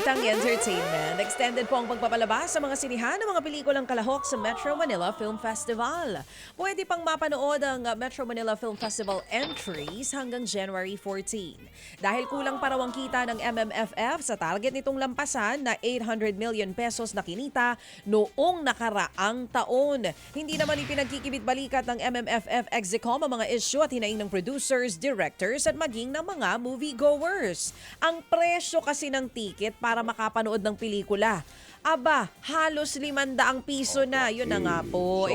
Balitang Entertainment. Extended po ang pagpapalabas sa mga sinihan ng mga pelikulang kalahok sa Metro Manila Film Festival. Pwede pang mapanood ang Metro Manila Film Festival entries hanggang January 14. Dahil kulang pa raw ang kita ng MMFF sa target nitong lampasan na 800 million pesos na kinita noong nakaraang taon. Hindi naman ipinagkikibit-balikat ng MMFF Execom ang mga issue at hinaing ng producers, directors at maging ng mga moviegoers. Ang presyo kasi ng ticket para makapanood ng pelikula, aba, halos 500 piso na. Yun na nga po.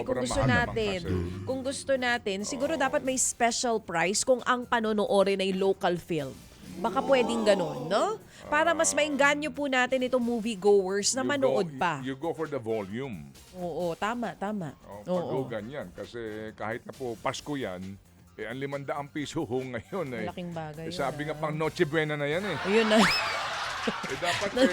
Kung gusto natin, siguro dapat may special price kung ang panonoorin ay local film. Baka pwedeng ganun, no? Para mas maengganyo po natin itong moviegoers na manood pa. You go for the volume. Oo, tama. Pag ganyan. Kasi kahit na po Pasko yan, ang 500 piso ho ngayon. Malaking bagay. Sabi nga pang Noche Buena na yan eh. Ayun na. Dapat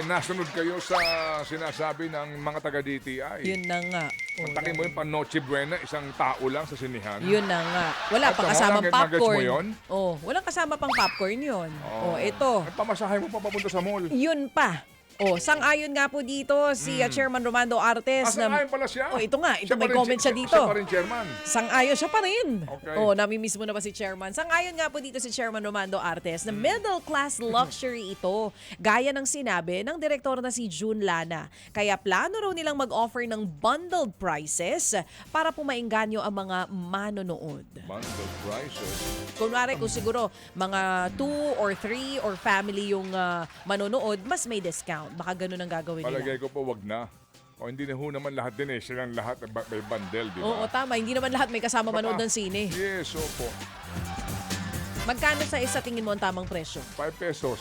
nasunod kayo sa sinasabi ng mga taga-DTI. Yun na nga. Patakin mo yung pang Noche Buena, isang tao lang sa sinihan. Yun na nga. Wala pang kasamang popcorn. Walang kasama pang popcorn yun. Ito. Pamasahe mo pa papunta sa mall. Yun pa. Sang-ayon nga po dito si Chairman Romando Artes. Sang-ayon pala siya. Ito nga, may comment siya dito. Siya pa rin chairman. Sang-ayon siya pa rin. Okay. Namimiss mo na ba si Chairman? Sang-ayon nga po dito si Chairman Romando Artes na middle class luxury ito. Gaya ng sinabi ng direktor na si June Lana. Kaya plano raw nilang mag-offer ng bundled prices para pumaengganyo ang mga manonood. Bundled prices? Kunwari kung siguro mga 2 or 3 or family yung manonood, mas may discount. Baka ganun ang gagawin nila. Palagay ko po wag na. Hindi na ho naman lahat din silang lahat may bundle, di ba? Oo, tama. Hindi naman lahat may kasama manood ng sine. Yes, opo. Magkano sa isa tingin mo ang tamang presyo? 5 pesos.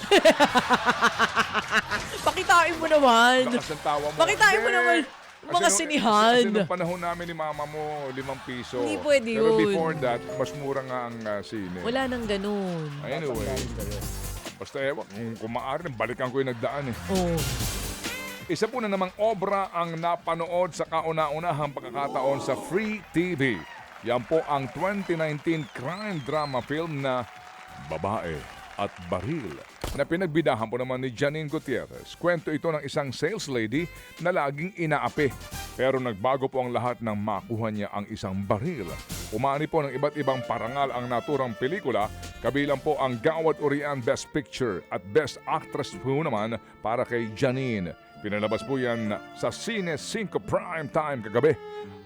Pakitain mo naman. Lakas ng tawa mo. Pakitain mo naman. Mga sinihan. Kasi nung panahon namin ni mama mo, 5 piso. Hindi pwede yun. Pero before that, mas mura nga ang sine. Wala nang ganun. Anyway. Basta kung maaari, balikan ko yung nagdaan eh. Isa po na namang obra ang napanood sa kauna-unahang pagkakataon sa Free TV. Yan po ang 2019 crime drama film na Babae at Baril na pinagbidahan po naman ni Janine Gutierrez. Kwento ito ng isang sales lady na laging inaapi. Pero nagbago po ang lahat nang makuha niya ang isang baril. Umani po ng iba't ibang parangal ang naturang pelikula, kabilang po ang Gawad Urian Best Picture at Best Actress po naman para kay Janine. Pinalabas po yan sa Cine 5 Prime Time kagabi,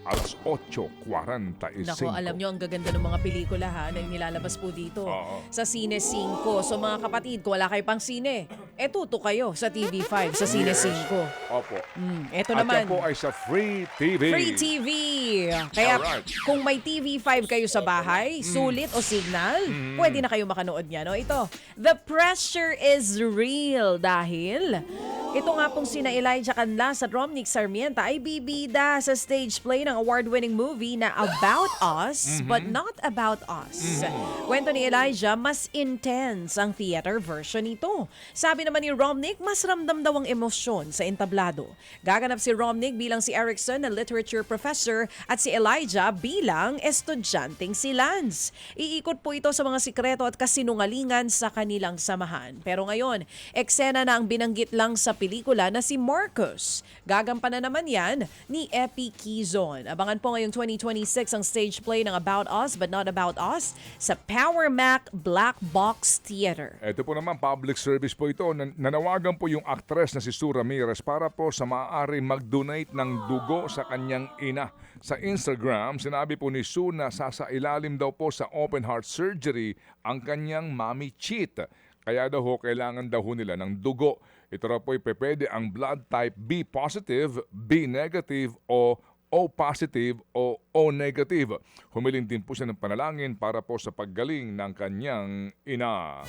alas 8:45. Naku, alam nyo, ang gaganda ng mga pelikula na nilalabas po dito sa Cine 5. So mga kapatid, kung wala kayo pang sine, tuto kayo sa TV5, sa Cine 5. Opo. Ito At naman. yan po ay sa Free TV. Free TV. Kaya Alright. kung may TV5 kayo sa bahay, sulit o signal, pwede na kayo makanood niya. No? Ito, The Pressure is Real dahil ito nga pong sina Elijah Canlas at Romnick Sarmiento ay bibida sa stage play ng award-winning movie na About Us but Not About Us. Kwento ni Elijah, mas intense ang theater version nito. Sabi naman ni Romnick, mas ramdam daw ang emosyon sa entablado. Gaganap si Romnick bilang si Erickson na literature professor at si Elijah bilang estudyanteng si Lance. Iikot po ito sa mga sikreto at kasinungalingan sa kanilang samahan. Pero ngayon, eksena na ang binanggit lang sa pelikula na si Marcos. Gagampanan naman yan ni Epi Quizon. Abangan po ngayong 2026 ang stage play ng About Us but Not About Us sa Power Mac Black Box Theater. Ito po naman, public service po ito. Nanawagan po yung actress na si Sue Ramirez para po sa maaari mag-donate ng dugo sa kanyang ina. Sa Instagram, sinabi po ni Sue na sasailalim daw po sa open heart surgery ang kanyang mommy Cheat. Kaya daw kailangan daw nila ng dugo. Ito raw po pwede ang blood type B positive, B negative o O positive o O negative. Humiling din po siya ng panalangin para po sa paggaling ng kanyang ina.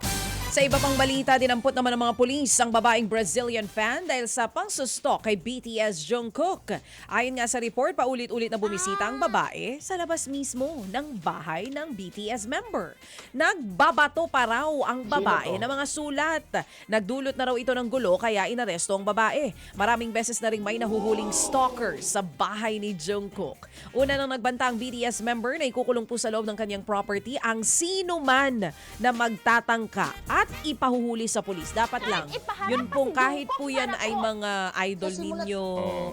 Sa iba pang balita, dinampot naman ng mga pulis ang babaeng Brazilian fan dahil sa pangsustok kay BTS Jungkook. Ayon nga sa report, paulit-ulit na bumisita ang babae sa labas mismo ng bahay ng BTS member. Nagbabato pa raw ang babae ng mga sulat. Nagdulot na raw ito ng gulo kaya inaresto ang babae. Maraming beses na rin may nahuhuling stalker sa bahay ni Jungkook. Una nang nagbanta ang BTS member na ikukulong po sa loob ng kanyang property ang sino man na magtatangka at at ipahuhuli sa pulis. Dapat lang. Yun pong kahit po yan ay mga idol ninyo,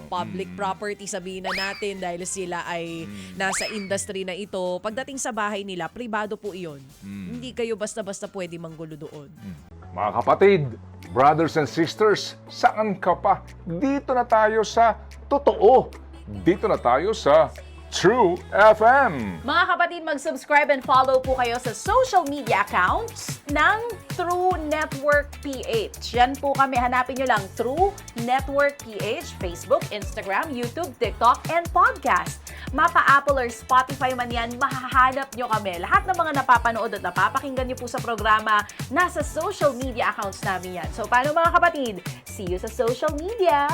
public property sabihin na natin dahil sila ay nasa industry na ito. Pagdating sa bahay nila, pribado po iyon. Hindi kayo basta-basta pwede manggulo doon. Mga kapatid, brothers and sisters, saan ka pa? Dito na tayo sa totoo. Dito na tayo sa True FM. Mga kapatid, mag-subscribe and follow po kayo sa social media accounts ng True Network PH. Yan po kami. Hanapin nyo lang True Network PH, Facebook, Instagram, YouTube, TikTok, and podcast. Mapa Apple or Spotify man yan, mahahanap nyo kami. Lahat ng mga napapanood at napapakinggan nyo po sa programa, nasa social media accounts namin yan. So, paano mga kapatid? See you sa social media!